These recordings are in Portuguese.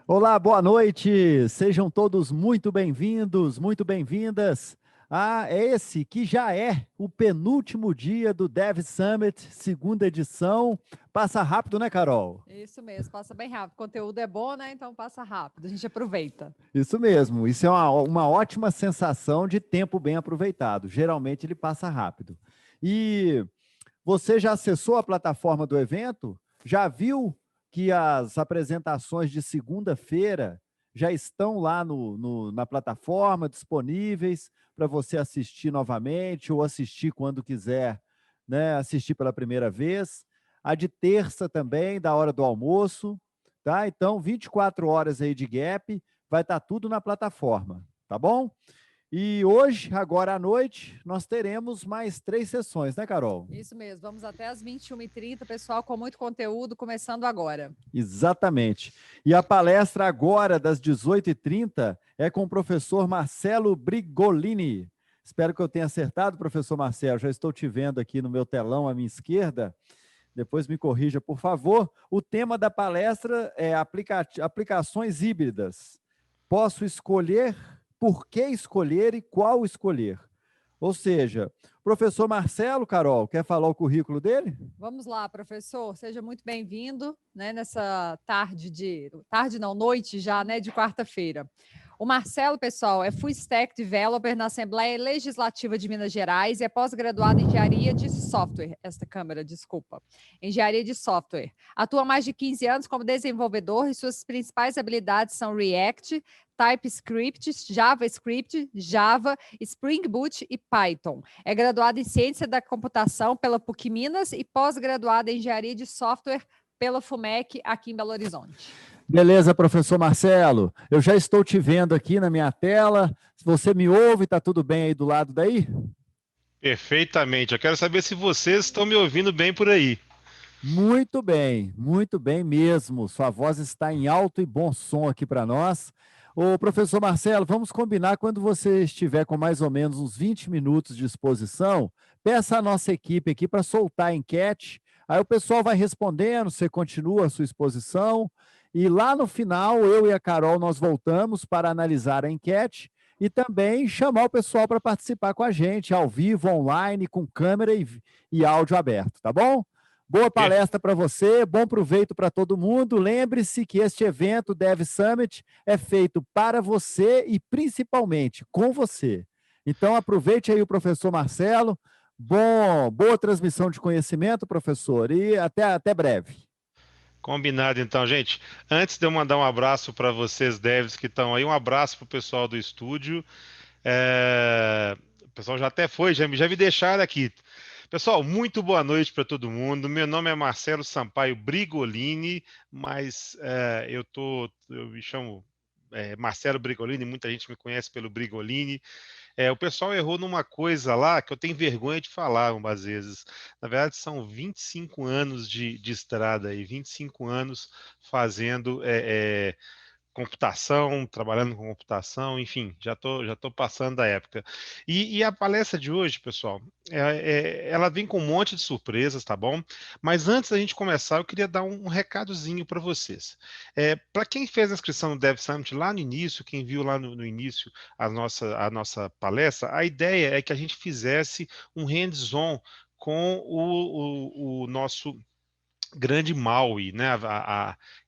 Olá, boa noite. Sejam todos muito bem-vindos, muito bem-vindas a esse que já é o penúltimo dia do Dev Summit, segunda edição. Passa rápido, né, Carol? Isso mesmo, passa bem rápido. O conteúdo é bom, né? Então passa rápido, a gente aproveita. Isso mesmo. Isso é uma ótima sensação de tempo bem aproveitado. Geralmente ele passa rápido. E você já acessou a plataforma do evento? Já viu que as apresentações de segunda-feira já estão lá na plataforma, disponíveis para você assistir novamente ou assistir quando quiser, né? Assistir pela primeira vez. A de terça também, da hora do almoço, tá? Então, 24 horas aí de gap, vai estar tudo na plataforma, tá bom? E hoje, agora à noite, nós teremos mais 3 sessões, né, Carol? Isso mesmo, vamos até às 21h30, pessoal, com muito conteúdo, começando agora. Exatamente. E a palestra agora, das 18h30, é com o professor Marcelo Brigolini. Espero que eu tenha acertado, professor Marcelo. Já estou te vendo aqui no meu telão à minha esquerda. Depois me corrija, por favor. O tema da palestra é aplicações híbridas. Posso escolher, por que escolher e qual escolher. Ou seja, professor Marcelo, Carol, quer falar o currículo dele? Vamos lá, professor, seja muito bem-vindo, né, nessa tarde não, noite já, né, de quarta-feira. O Marcelo, pessoal, é Full Stack Developer na Assembleia Legislativa de Minas Gerais e é pós-graduado em Engenharia de Software, desculpa, Engenharia de Software. Atua há mais de 15 anos como desenvolvedor e suas principais habilidades são React, TypeScript, JavaScript, Java, Spring Boot e Python. É graduado em Ciência da Computação pela PUC Minas e pós-graduado em Engenharia de Software pela FUMEC, aqui em Belo Horizonte. Beleza, professor Marcelo. Eu já estou te vendo aqui na minha tela. Se você me ouve, está tudo bem aí do lado daí? Perfeitamente. Eu quero saber se vocês estão me ouvindo bem por aí. Muito bem mesmo. Sua voz está em alto e bom som aqui para nós. Ô, professor Marcelo, vamos combinar quando você estiver com mais ou menos uns 20 minutos de exposição, peça a nossa equipe aqui para soltar a enquete. Aí o pessoal vai respondendo, você continua a sua exposição. E lá no final, eu e a Carol, nós voltamos para analisar a enquete e também chamar o pessoal para participar com a gente, ao vivo, online, com câmera e áudio aberto, tá bom? Boa Per- palestra para você, bom proveito para todo mundo. Lembre-se que este evento, Dev Summit, é feito para você e principalmente com você. Então, aproveite aí o professor Marcelo. Boa transmissão de conhecimento, professor, e até breve. Combinado então, gente. Antes de eu mandar um abraço para vocês, devs que estão aí, um abraço para o pessoal do estúdio. O pessoal já até foi, já me deixaram aqui. Pessoal, muito boa noite para todo mundo. Meu nome é Marcelo Sampaio Brigolini, mas eu me chamo Marcelo Brigolini, muita gente me conhece pelo Brigolini. O pessoal errou numa coisa lá que eu tenho vergonha de falar umas vezes. Na verdade, são 25 anos de estrada aí, 25 anos fazendo computação, trabalhando com computação, enfim, já tô passando da época. E a palestra de hoje, pessoal, ela vem com um monte de surpresas, tá bom? Mas antes da gente começar, eu queria dar um recadozinho para vocês. Para quem fez a inscrição no Dev Summit lá no início, quem viu lá no início a nossa palestra, a ideia é que a gente fizesse um hands-on com o nosso grande Maui, né?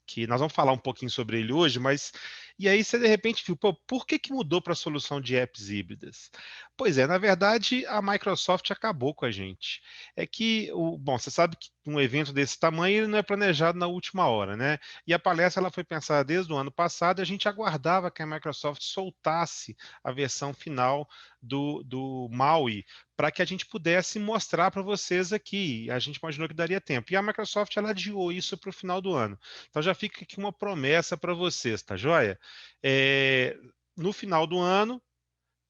Que nós vamos falar um pouquinho sobre ele hoje, mas e aí você de repente viu, pô, por que mudou para a solução de apps híbridas? Pois é, na verdade a Microsoft acabou com a gente. É que bom, você sabe que um evento desse tamanho ele não é planejado na última hora, né? E a palestra ela foi pensada desde o ano passado, e a gente aguardava que a Microsoft soltasse a versão final do Maui para que a gente pudesse mostrar para vocês aqui. A gente imaginou que daria tempo. E a Microsoft ela adiou isso para o final do ano. Então já fica aqui uma promessa para vocês, tá joia? É, no final do ano,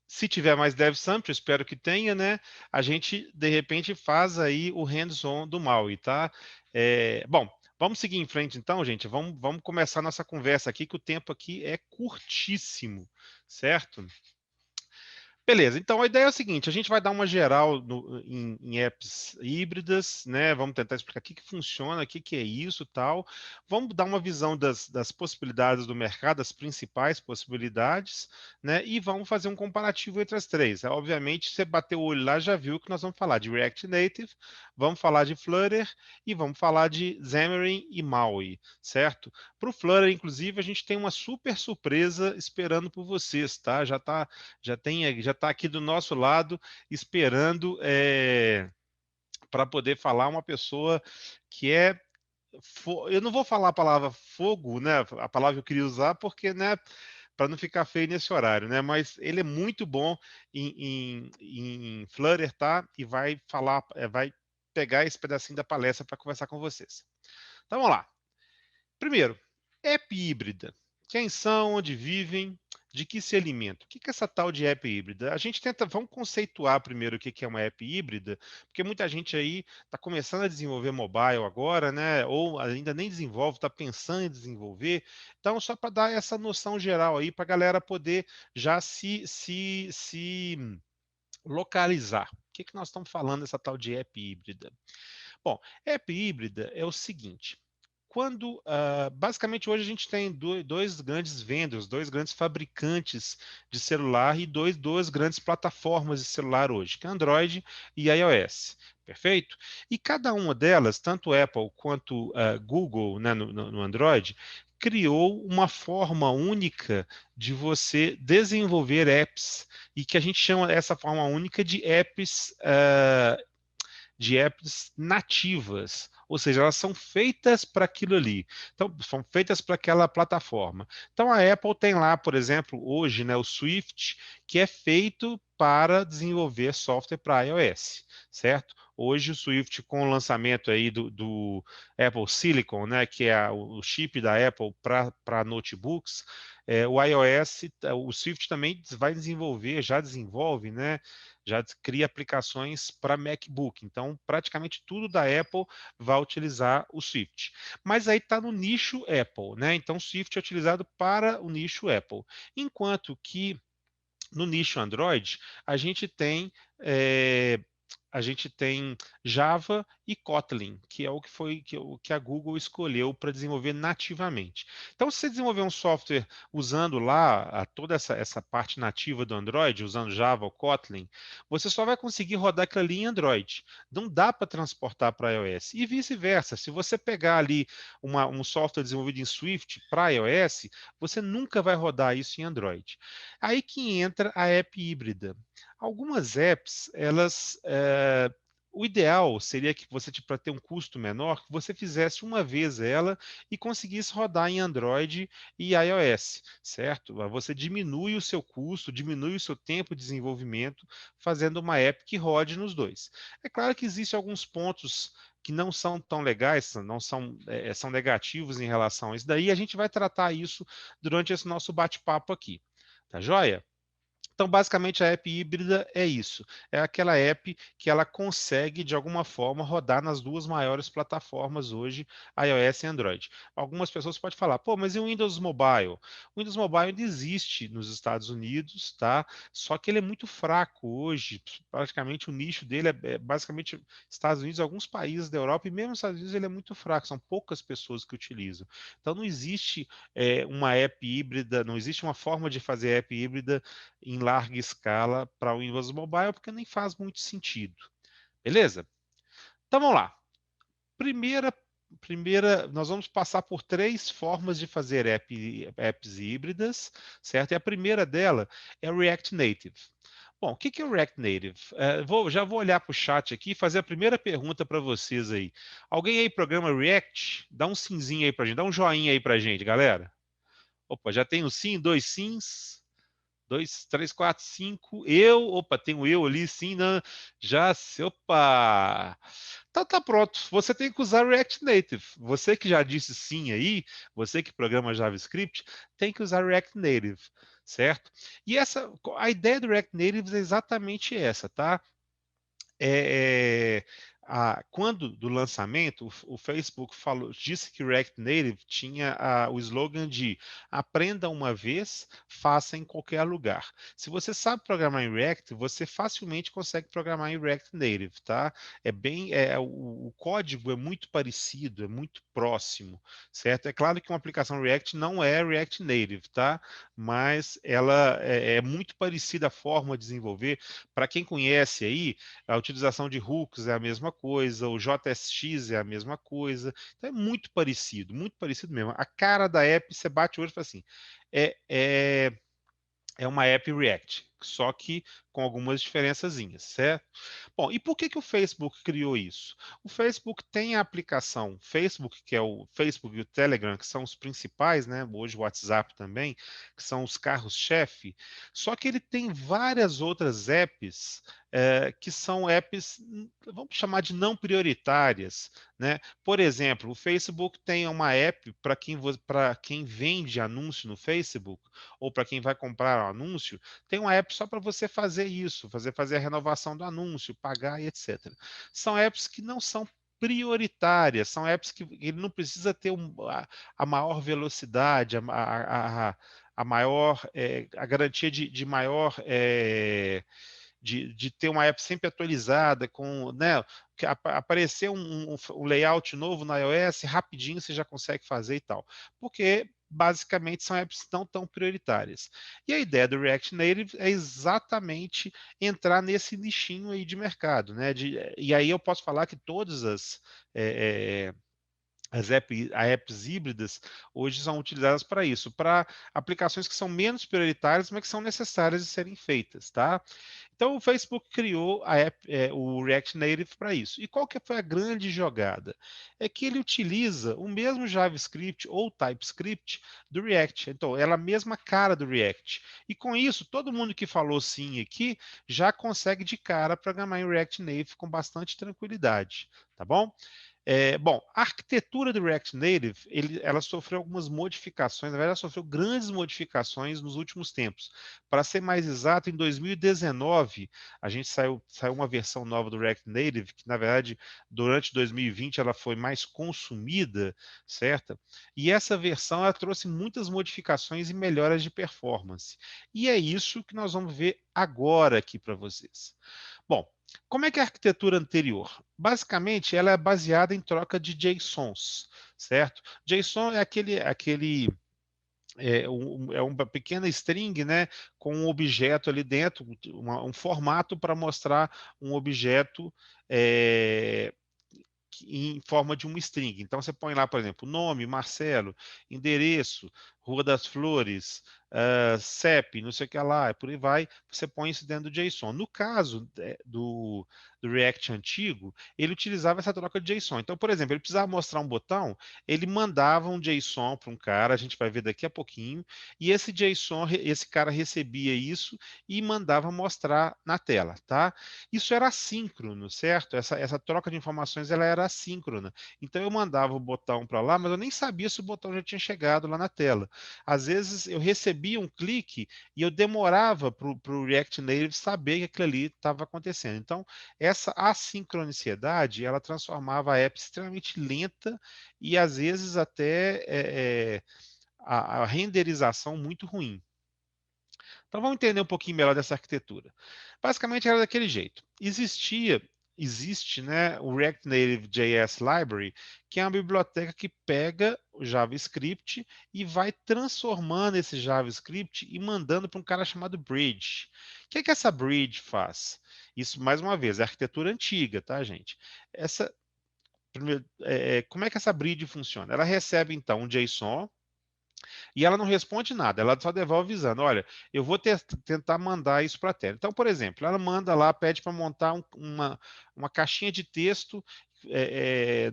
se tiver mais Dev Summit, eu espero que tenha, né? A gente, de repente, faz aí o hands-on do Maui, tá? Bom, vamos seguir em frente então, gente. Vamos começar nossa conversa aqui, que o tempo aqui é curtíssimo, certo? Beleza, então a ideia é o seguinte, a gente vai dar uma geral em apps híbridas, né? Vamos tentar explicar o que funciona, o que é isso e tal. Vamos dar uma visão das possibilidades do mercado, as principais possibilidades, né? E vamos fazer um comparativo entre as três. Obviamente, você bateu o olho lá, já viu que nós vamos falar de React Native, vamos falar de Flutter e vamos falar de Xamarin e Maui, certo? Para o Flutter, inclusive, a gente tem uma super surpresa esperando por vocês, tá? Já está aqui do nosso lado esperando para poder falar uma pessoa que é eu não vou falar a palavra fogo, né? A palavra que eu queria usar porque, né? Para não ficar feio nesse horário, né? Mas ele é muito bom em Flutter, tá? E vai falar, vai pegar esse pedacinho da palestra para conversar com vocês. Então vamos lá. Primeiro, app híbrida. Quem são, onde vivem, de que se alimentam? O que é essa tal de app híbrida? A gente vamos conceituar primeiro o que é uma app híbrida, porque muita gente aí está começando a desenvolver mobile agora, né? Ou ainda nem desenvolve, está pensando em desenvolver. Então, só para dar essa noção geral aí, para a galera poder já se localizar. O que nós estamos falando dessa tal de app híbrida? Bom, app híbrida é o seguinte. Basicamente hoje a gente tem dois grandes vendors, dois grandes fabricantes de celular e duas grandes plataformas de celular hoje, que é Android e iOS. Perfeito? E cada uma delas, tanto Apple quanto Google, né, no Android, criou uma forma única de você desenvolver apps e que a gente chama essa forma única de apps nativas, ou seja, elas são feitas para aquilo ali, então são feitas para aquela plataforma. Então a Apple tem lá, por exemplo, hoje, né, o Swift, que é feito para desenvolver software para iOS, certo? Hoje o Swift com o lançamento aí do Apple Silicon, né, que é o chip da Apple para notebooks, o iOS, o Swift também vai desenvolver, já desenvolve, né? Já cria aplicações para MacBook. Então, praticamente tudo da Apple vai utilizar o Swift. Mas aí está no nicho Apple, né? Então, o Swift é utilizado para o nicho Apple. Enquanto que no nicho Android, a gente tem é, Java e Kotlin, que é o que foi o que a Google escolheu para desenvolver nativamente. Então, se você desenvolver um software usando lá toda essa parte nativa do Android, usando Java ou Kotlin, você só vai conseguir rodar aquilo ali em Android. Não dá para transportar para iOS. E vice-versa. Se você pegar ali um software desenvolvido em Swift para iOS, você nunca vai rodar isso em Android. Aí que entra a app híbrida. Algumas apps, o ideal seria que você, para ter um custo menor, que você fizesse uma vez ela e conseguisse rodar em Android e iOS, certo? Você diminui o seu custo, diminui o seu tempo de desenvolvimento, fazendo uma app que rode nos dois. É claro que existem alguns pontos que não são tão legais, não são, são negativos em relação a isso. Daí a gente vai tratar isso durante esse nosso bate-papo aqui. Tá joia? Então, basicamente, a app híbrida é isso. É aquela app que ela consegue, de alguma forma, rodar nas duas maiores plataformas hoje, iOS e Android. Algumas pessoas podem falar, pô, mas e o Windows Mobile? O Windows Mobile ainda existe nos Estados Unidos, tá? Só que ele é muito fraco hoje. Praticamente o nicho dele é basicamente Estados Unidos, alguns países da Europa, e mesmo nos Estados Unidos ele é muito fraco. São poucas pessoas que utilizam. Então, não existe uma app híbrida, não existe uma forma de fazer app híbrida em larga escala para o Windows Mobile, porque nem faz muito sentido. Beleza? Então vamos lá. Nós vamos passar por três formas de fazer apps híbridas, certo? E a primeira dela é o React Native. Bom, o que é o React Native? Já vou olhar para o chat aqui e fazer a primeira pergunta para vocês aí. Alguém aí programa React? Dá um simzinho aí para gente, dá um joinha aí para gente, galera. Opa, já tem um sim, dois sims. 2, 3, 4, 5. Tem o eu ali, sim, né? Opa! Tá pronto. Você tem que usar React Native. Você que já disse sim aí, você que programa JavaScript, tem que usar React Native, certo? E a ideia do React Native é exatamente essa, tá? quando do lançamento, o Facebook disse que React Native tinha o slogan de aprenda uma vez, faça em qualquer lugar. Se você sabe programar em React, você facilmente consegue programar em React Native, tá? O código é muito parecido, é muito próximo, certo? É claro que uma aplicação React não é React Native, tá? Mas ela é muito parecida a forma de desenvolver. Para quem conhece aí, a utilização de hooks é a mesma coisa, o JSX é a mesma coisa. Então é muito parecido mesmo. A cara da app, você bate o olho e fala assim, é, é, é uma app React, só que com algumas diferençazinhas, certo? Bom, e por que que o Facebook criou isso? O Facebook tem a aplicação Facebook, que é o Facebook e o Telegram, que são os principais, né? Hoje o WhatsApp também, que são os carros-chefe. Só que ele tem várias outras apps que são apps, vamos chamar de não prioritárias, né? Por exemplo, o Facebook tem uma app para quem vende anúncio no Facebook ou para quem vai comprar um anúncio, tem uma app só para você fazer isso, fazer a renovação do anúncio, pagar e etc. São apps que não são prioritárias, são apps que ele não precisa ter a maior velocidade, a maior, a garantia de maior de ter uma app sempre atualizada, com, né, aparecer um layout novo na iOS, rapidinho você já consegue fazer e tal. Porque basicamente são apps não tão prioritárias. E a ideia do React Native é exatamente entrar nesse nichinho aí de mercado, né? E aí eu posso falar que todas as apps híbridas hoje são utilizadas para isso, para aplicações que são menos prioritárias, mas que são necessárias de serem feitas, tá? Então o Facebook criou o React Native para isso. E qual que foi a grande jogada? É que ele utiliza o mesmo JavaScript ou TypeScript do React. Então, ela é a mesma cara do React. E com isso, todo mundo que falou sim aqui já consegue de cara programar em React Native com bastante tranquilidade, tá bom? Bom, a arquitetura do React Native, ela sofreu algumas modificações, na verdade, ela sofreu grandes modificações nos últimos tempos. Para ser mais exato, em 2019, a gente saiu uma versão nova do React Native, que, na verdade, durante 2020 ela foi mais consumida, certo? E essa versão ela trouxe muitas modificações e melhoras de performance. E é isso que nós vamos ver agora aqui para vocês. Bom, como é que é a arquitetura anterior? Basicamente, ela é baseada em troca de JSONs, certo? JSON é é uma pequena string, né, com um objeto ali dentro, um formato para mostrar um objeto em forma de uma string. Então você põe lá, por exemplo, nome, Marcelo, endereço, Rua das Flores, CEP, não sei o que lá, por aí vai, você põe isso dentro do JSON. No caso do React antigo, ele utilizava essa troca de JSON. Então, por exemplo, ele precisava mostrar um botão, ele mandava um JSON para um cara, a gente vai ver daqui a pouquinho, e esse JSON, esse cara recebia isso e mandava mostrar na tela, tá? Isso era assíncrono, certo? Essa troca de informações ela era assíncrona. Então eu mandava o botão para lá, mas eu nem sabia se o botão já tinha chegado lá na tela. Às vezes eu recebia um clique e eu demorava para o React Native saber que aquilo ali estava acontecendo. Então, essa assincronicidade ela transformava a app extremamente lenta e às vezes até a renderização muito ruim. Então vamos entender um pouquinho melhor dessa arquitetura. Basicamente era daquele jeito. Existe, né, o React Native JS Library, que é uma biblioteca que pega o JavaScript e vai transformando esse JavaScript e mandando para um cara chamado Bridge. O que é que essa Bridge faz? Isso, mais uma vez, é arquitetura antiga, tá, gente? Como é que essa Bridge funciona? Ela recebe, então, um JSON, e ela não responde nada, ela só devolve avisando, olha, eu vou tentar mandar isso para a tela. Então, por exemplo, ela manda lá, pede para montar uma caixinha de texto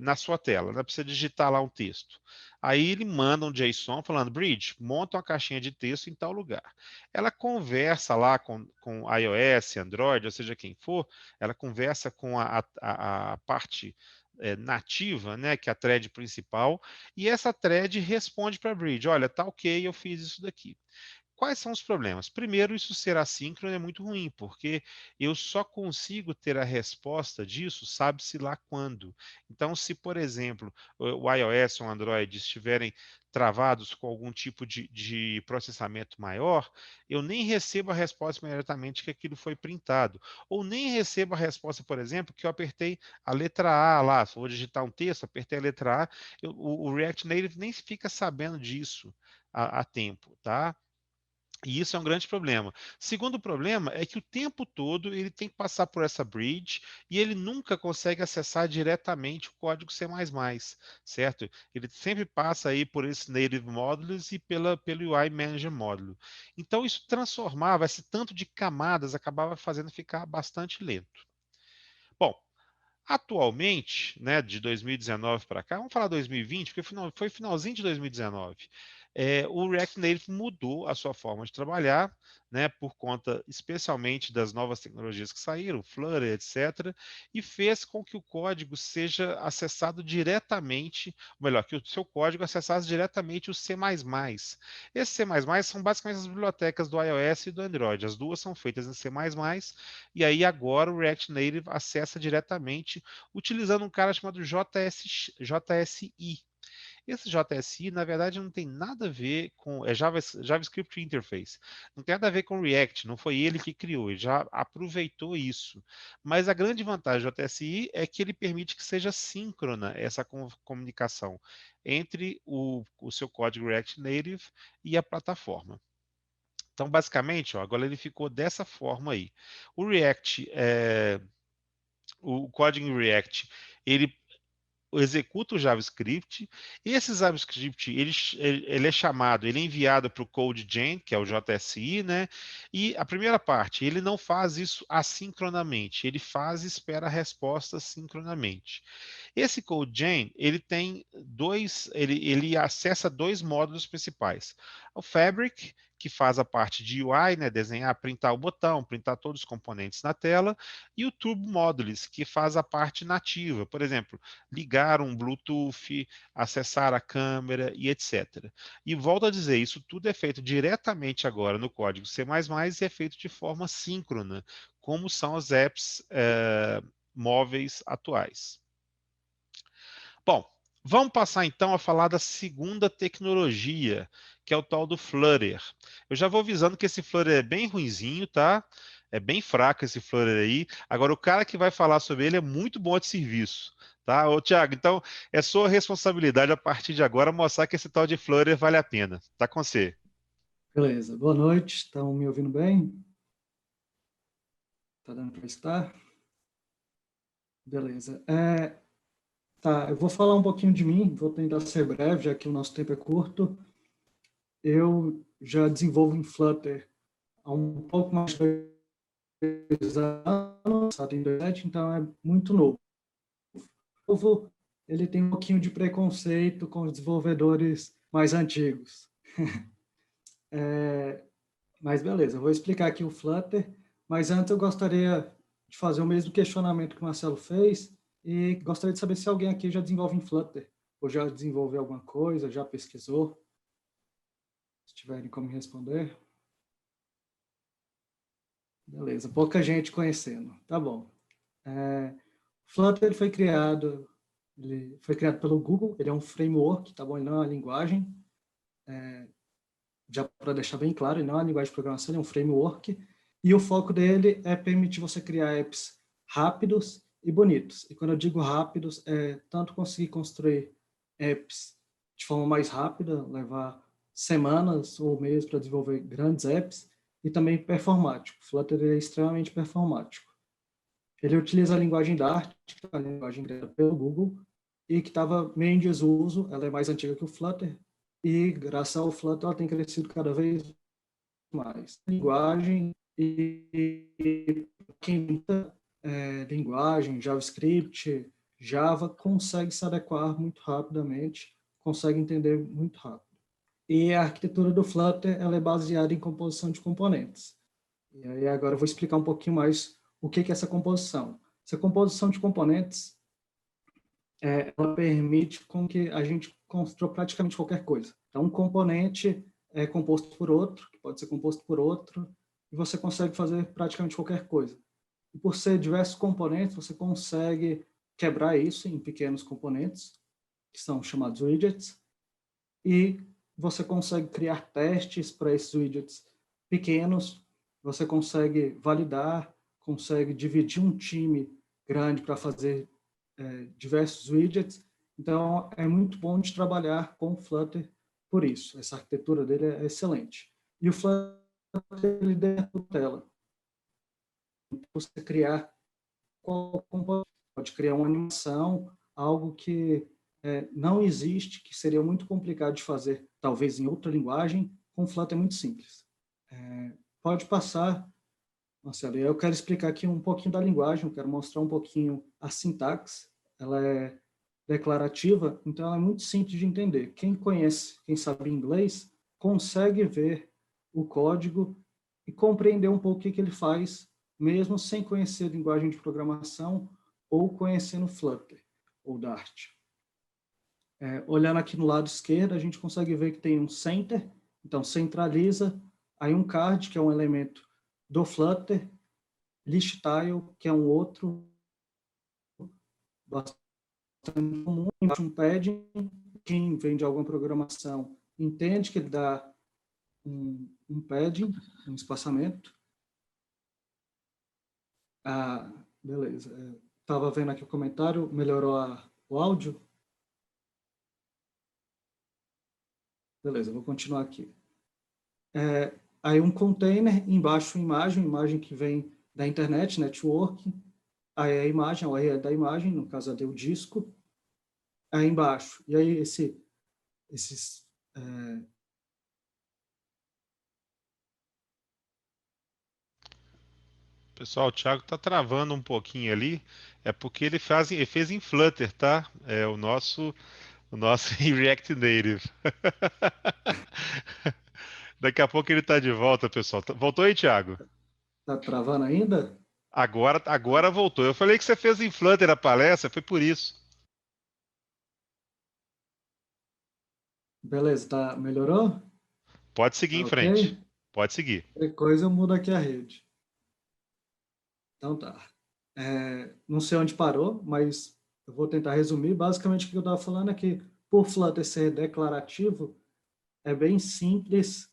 na sua tela, ela precisa digitar lá um texto. Aí ele manda um JSON falando, Bridge, monta uma caixinha de texto em tal lugar. Ela conversa lá com iOS, Android, ou seja, quem for, ela conversa com a parte nativa, né, que é a thread principal, e essa thread responde para a Bridge, olha, tá ok, eu fiz isso daqui. Quais são os problemas? Primeiro, isso ser assíncrono é muito ruim, porque eu só consigo ter a resposta disso, sabe-se lá quando. Então, se, por exemplo, o iOS ou o Android estiverem travados com algum tipo de processamento maior, eu nem recebo a resposta imediatamente que aquilo foi printado. Ou nem recebo a resposta, por exemplo, que eu apertei a letra A lá, se eu vou digitar um texto, apertei a letra A, o React Native nem fica sabendo disso a tempo, tá? E isso é um grande problema. Segundo problema é que o tempo todo ele tem que passar por essa bridge e ele nunca consegue acessar diretamente o código C++, certo? Ele sempre passa aí por esses native modules e pelo UI Manager Módulo. Então isso transformava esse tanto de camadas, acabava fazendo ficar bastante lento. Bom, atualmente, né, de 2019 para cá, vamos falar 2020, porque foi finalzinho de 2019. O React Native mudou a sua forma de trabalhar, né, por conta especialmente das novas tecnologias que saíram, Flutter, etc., e fez com que o código seja acessado diretamente, ou melhor, que o seu código acessasse diretamente o C++. Esse C++ são basicamente as bibliotecas do iOS e do Android. As duas são feitas em C++, e aí agora o React Native acessa diretamente utilizando um cara chamado JSI. Esse JSI, na verdade, não tem nada a ver com JavaScript Interface. Não tem nada a ver com React, não foi ele que criou, ele já aproveitou isso. Mas a grande vantagem do JSI é que ele permite que seja síncrona essa comunicação entre o seu código React Native e a plataforma. Então, basicamente, ó, agora ele ficou dessa forma aí. O React, o código em React, ele executa o JavaScript. Esse JavaScript ele é chamado, ele é enviado para o CodeGen, que é o JSI, né? E a primeira parte, ele não faz isso assincronamente, ele faz e espera a resposta sincronamente. Esse CodeGen, ele tem ele acessa dois módulos principais. O Fabric, que faz a parte de UI, né, desenhar, printar o botão, printar todos os componentes na tela, e o Turbo Modules, que faz a parte nativa, por exemplo, ligar um Bluetooth, acessar a câmera e etc. E volto a dizer, isso tudo é feito diretamente agora no código C++ e é feito de forma síncrona, como são os apps móveis atuais. Bom, vamos passar então a falar da segunda tecnologia, que é o tal do Flutter. Eu já vou avisando que esse Flutter é bem ruinzinho, tá? É bem fraco esse Flutter aí. Agora, o cara que vai falar sobre ele é muito bom de serviço, tá? Ô, Thiago, então é sua responsabilidade a partir de agora mostrar que esse tal de Flutter vale a pena. Tá com você. Beleza, boa noite, estão me ouvindo bem? Tá dando para estar? Beleza. Tá, eu vou falar um pouquinho de mim, vou tentar ser breve, já que o nosso tempo é curto. Eu já desenvolvo em Flutter há um pouco mais de 2 anos, em 2007, então é muito novo. O novo, ele tem um pouquinho de preconceito com os desenvolvedores mais antigos. Mas beleza, eu vou explicar aqui o Flutter, mas antes eu gostaria de fazer o mesmo questionamento que o Marcelo fez e gostaria de saber se alguém aqui já desenvolve em Flutter, ou já desenvolveu alguma coisa, já pesquisou. Se tiverem como responder. Beleza, pouca gente conhecendo. Tá bom. Flutter ele foi criado pelo Google, ele é um framework, tá bom? Ele não é uma linguagem. Já para deixar bem claro, ele não é uma linguagem de programação, ele é um framework. E o foco dele é permitir você criar apps rápidos e bonitos. E quando eu digo rápidos, é tanto conseguir construir apps de forma mais rápida, levar semanas ou meses para desenvolver grandes apps, e também performático. O Flutter é extremamente performático. Ele utiliza a linguagem Dart, que é a linguagem criada pelo Google, e que estava meio em desuso, ela é mais antiga que o Flutter, e graças ao Flutter ela tem crescido cada vez mais. Linguagem e quem linguagem, JavaScript, Java, consegue se adequar muito rapidamente, consegue entender muito rápido. E a arquitetura do Flutter ela é baseada em composição de componentes. E aí agora eu vou explicar um pouquinho mais o que é essa composição. Essa composição de componentes ela permite com que a gente construa praticamente qualquer coisa. Então, um componente é composto por outro, que pode ser composto por outro, e você consegue fazer praticamente qualquer coisa. E por ser diversos componentes, você consegue quebrar isso em pequenos componentes, que são chamados widgets, e você consegue criar testes para esses widgets pequenos, você consegue validar, consegue dividir um time grande para fazer diversos widgets. Então, é muito bom de trabalhar com o Flutter por isso. Essa arquitetura dele é excelente. E o Flutter, ele dentro da tela. Você criar pode criar uma animação, algo que não existe, que seria muito complicado de fazer, talvez em outra linguagem. Com o Flutter é muito simples. Pode passar, Marcelo. Eu quero explicar aqui um pouquinho da linguagem, eu quero mostrar um pouquinho a sintaxe. Ela é declarativa, então ela é muito simples de entender. Quem conhece, quem sabe inglês, consegue ver o código e compreender um pouco o que ele faz, mesmo sem conhecer linguagem de programação ou conhecendo Flutter ou Dart. Olhando aqui no lado esquerdo, a gente consegue ver que tem um center, então centraliza, aí um card, que é um elemento do Flutter, listtile, que é um outro bastante comum, um padding, quem vem de alguma programação entende que ele dá um padding, um espaçamento. Beleza. Estava vendo aqui o comentário, melhorou o áudio? Beleza, vou continuar aqui. Aí um container, embaixo imagem que vem da internet, networking. Aí a imagem, o URL da imagem, no caso ali o disco. Aí embaixo. E aí esses... Pessoal, o Thiago está travando um pouquinho ali. É porque ele fez em Flutter, tá? É o nosso em React Native. Daqui a pouco ele está de volta, pessoal. Voltou aí, Thiago? Tá travando ainda? Agora voltou. Eu falei que você fez em Flutter a palestra, foi por isso. Beleza, melhorou? Pode seguir em frente. Ok? Pode seguir. Qualquer coisa eu mudo aqui a rede. Então tá. Não sei onde parou, mas eu vou tentar resumir. Basicamente, o que eu estava falando é que, por Flutter ser declarativo, é bem simples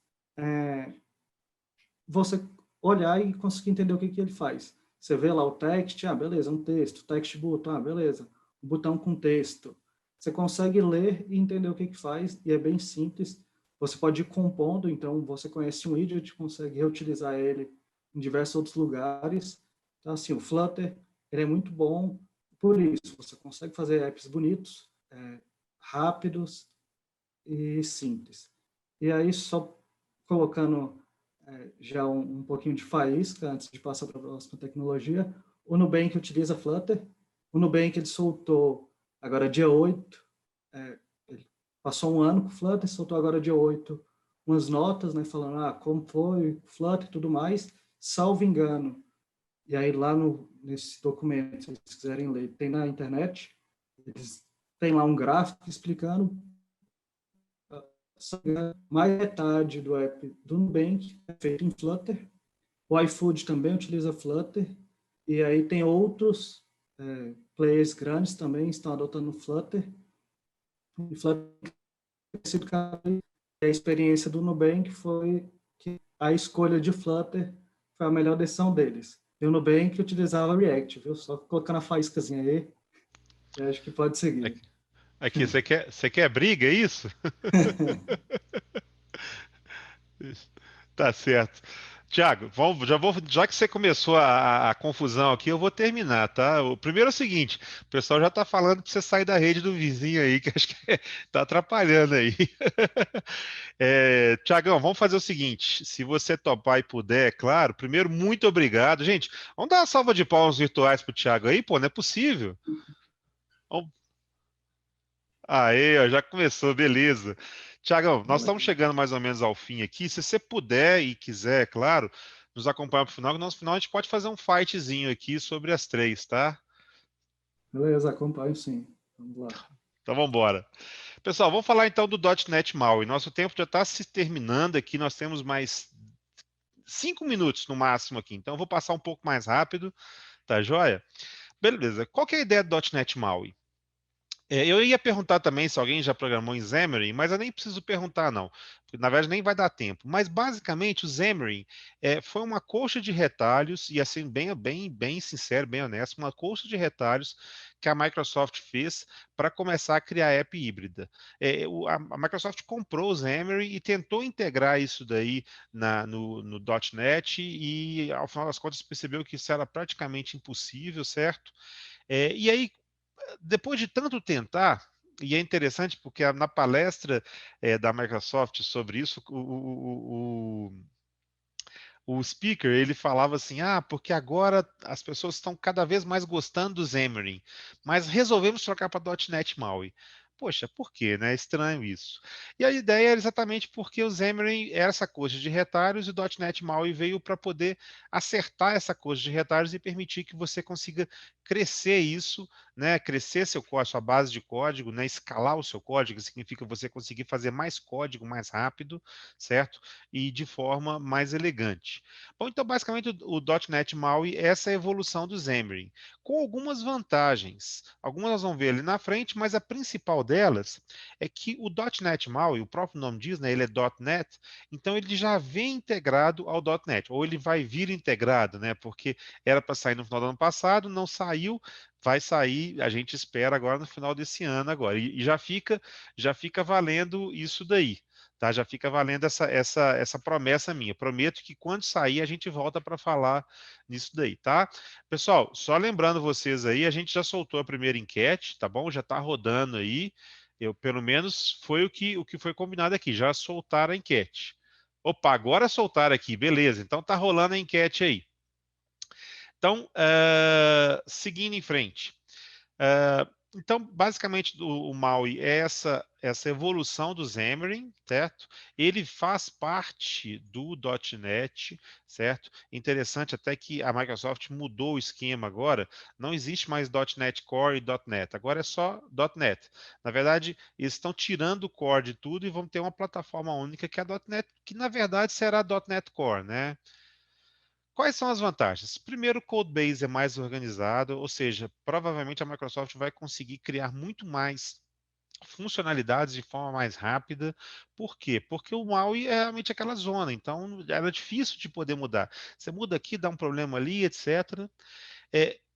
você olhar e conseguir entender o que ele faz. Você vê lá o text, beleza, um texto. Text button, beleza, um botão com texto. Você consegue ler e entender o que faz, e é bem simples. Você pode ir compondo, então você conhece um widget, consegue reutilizar ele em diversos outros lugares. Então, assim, o Flutter, ele é muito bom por isso. Você consegue fazer apps bonitos, rápidos e simples. E aí, só colocando já um pouquinho de faísca, antes de passar para a próxima tecnologia, o Nubank utiliza Flutter. O Nubank, ele soltou agora dia 8, ele passou um ano com Flutter, soltou agora dia 8 umas notas, né, falando como foi o Flutter e tudo mais, salvo engano. E aí lá nesse documento, se vocês quiserem ler, tem na internet, eles têm lá um gráfico explicando mais metade do app do Nubank é feito em Flutter. O iFood também utiliza Flutter. E aí tem outros players grandes também estão adotando Flutter. E Flutter, a experiência do Nubank foi que a escolha de Flutter foi a melhor decisão deles. E o Nubank utilizava React, viu? Só colocando a faíscazinha aí, eu acho que pode seguir. Aqui, você quer briga, é isso? Tá certo. Tiago, já que você começou a confusão aqui, eu vou terminar, tá? O primeiro é o seguinte: o pessoal já está falando para você sair da rede do vizinho aí, que acho que está atrapalhando aí. Tiagão, vamos fazer o seguinte: se você topar e puder, é claro, primeiro, muito obrigado. Gente, vamos dar uma salva de palmas virtuais pro Tiago aí, pô, não é possível. Vamos... Aê, ó, já começou, beleza. Tiagão, nós estamos chegando mais ou menos ao fim aqui. Se você puder e quiser, é claro, nos acompanhar para o final, que no final a gente pode fazer um fightzinho aqui sobre as três, tá? Beleza, acompanho sim. Vamos lá. Então vamos embora. Pessoal, vamos falar então do .NET MAUI. Nosso tempo já está se terminando aqui, nós temos mais 5 minutos no máximo aqui, então eu vou passar um pouco mais rápido, tá joia? Beleza, qual que é a ideia do .NET MAUI? Eu ia perguntar também se alguém já programou em Xamarin, mas eu nem preciso perguntar, não. Porque, na verdade, nem vai dar tempo. Mas, basicamente, o Xamarin foi uma colcha de retalhos, e assim, bem sincero, bem honesto, uma colcha de retalhos que a Microsoft fez para começar a criar app híbrida. A Microsoft comprou o Xamarin e tentou integrar isso daí no .NET, e, ao final das contas, percebeu que isso era praticamente impossível, certo? E aí, depois de tanto tentar, e é interessante porque na palestra da Microsoft sobre isso, o speaker ele falava assim, porque agora as pessoas estão cada vez mais gostando do Xamarin, mas resolvemos trocar para .NET MAUI. Poxa, por quê, né? É estranho isso. E a ideia era exatamente porque o Xamarin era essa coxa de retalhos e o .NET MAUI veio para poder acertar essa coxa de retalhos e permitir que você consiga crescer isso, né? Crescer sua base de código, né? Escalar o seu código, que significa você conseguir fazer mais código mais rápido, certo? E de forma mais elegante. Bom, então basicamente o .NET MAUI é essa evolução do Xamarin, com algumas vantagens. Algumas nós vamos ver ali na frente, mas a principal delas é que o .NET MAUI, o próprio nome diz, né, ele é .NET, então ele já vem integrado ao .NET, ou ele vai vir integrado, né, porque era para sair no final do ano passado, não saiu, vai sair, a gente espera agora no final desse ano agora, e já fica valendo isso daí. Tá? Já fica valendo essa promessa minha. Prometo que quando sair a gente volta para falar nisso daí, tá? Pessoal, só lembrando vocês aí, a gente já soltou a primeira enquete, tá bom? Já está rodando aí. Pelo menos foi o que foi combinado aqui. Já soltaram a enquete. Opa, agora soltaram aqui, beleza. Então tá rolando a enquete aí. Então, seguindo em frente. Então, basicamente, o MAUI é essa evolução do Xamarin, certo? Ele faz parte do .NET, certo? Interessante até que a Microsoft mudou o esquema agora, não existe mais .NET Core e .NET, agora é só .NET. Na verdade, eles estão tirando o core de tudo e vão ter uma plataforma única que é a .NET, que na verdade será .NET Core, né? Quais são as vantagens? Primeiro, o codebase é mais organizado, ou seja, provavelmente a Microsoft vai conseguir criar muito mais funcionalidades de forma mais rápida. Por quê? Porque o MAUI é realmente aquela zona, então era difícil de poder mudar. Você muda aqui, dá um problema ali, etc.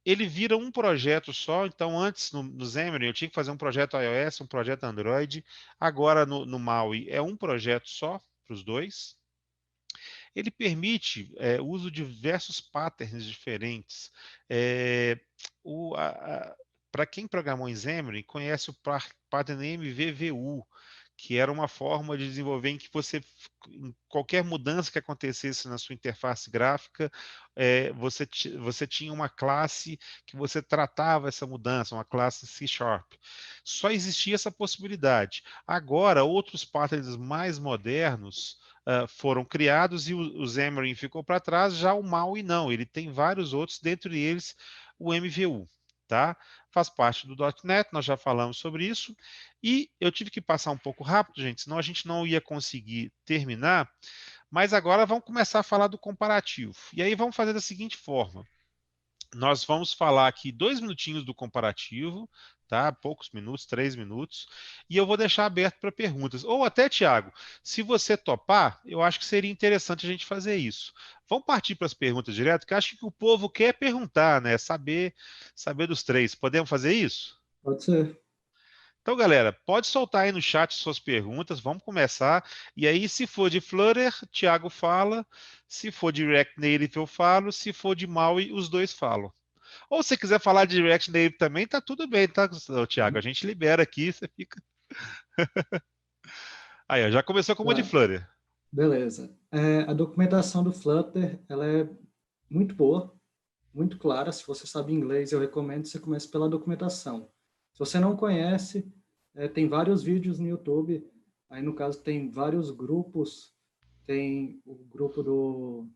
Ele vira um projeto só, então antes no Xamarin eu tinha que fazer um projeto iOS, um projeto Android, agora no MAUI é um projeto só para os dois. Ele permite o uso de diversos patterns diferentes. Para quem programou em Xamarin, conhece o pattern MVVU, que era uma forma de desenvolver em que em qualquer mudança que acontecesse na sua interface gráfica, você tinha uma classe que você tratava essa mudança, uma classe C#. Só existia essa possibilidade. Agora, outros patterns mais modernos foram criados e o Xamarin ficou para trás, já o MAUI não, ele tem vários outros, dentre eles o MVU. Tá? Faz parte do .NET, nós já falamos sobre isso, e eu tive que passar um pouco rápido, gente, senão a gente não ia conseguir terminar, mas agora vamos começar a falar do comparativo. E aí vamos fazer da seguinte forma, nós vamos falar aqui 2 minutinhos do comparativo, tá? Poucos minutos, 3 minutos, e eu vou deixar aberto para perguntas. Ou até, Thiago, se você topar, eu acho que seria interessante a gente fazer isso. Vamos partir para as perguntas direto, que eu acho que o povo quer perguntar, né? Saber dos três. Podemos fazer isso? Pode ser. Então, galera, pode soltar aí no chat suas perguntas, vamos começar. E aí, se for de Flutter, Thiago fala. Se for de React Native, eu falo. Se for de MAUI, os dois falam. Ou se quiser falar de React Native também, tá tudo bem, tá, Thiago? A gente libera aqui, você fica... Aí, ó, já começou com uma de Tá, Flutter. beleza. A documentação do Flutter, ela é muito boa, muito clara. Se você sabe inglês, eu recomendo que você comece pela documentação. Se você não conhece, tem vários vídeos no YouTube. Aí, no caso, tem vários grupos. Tem o grupo do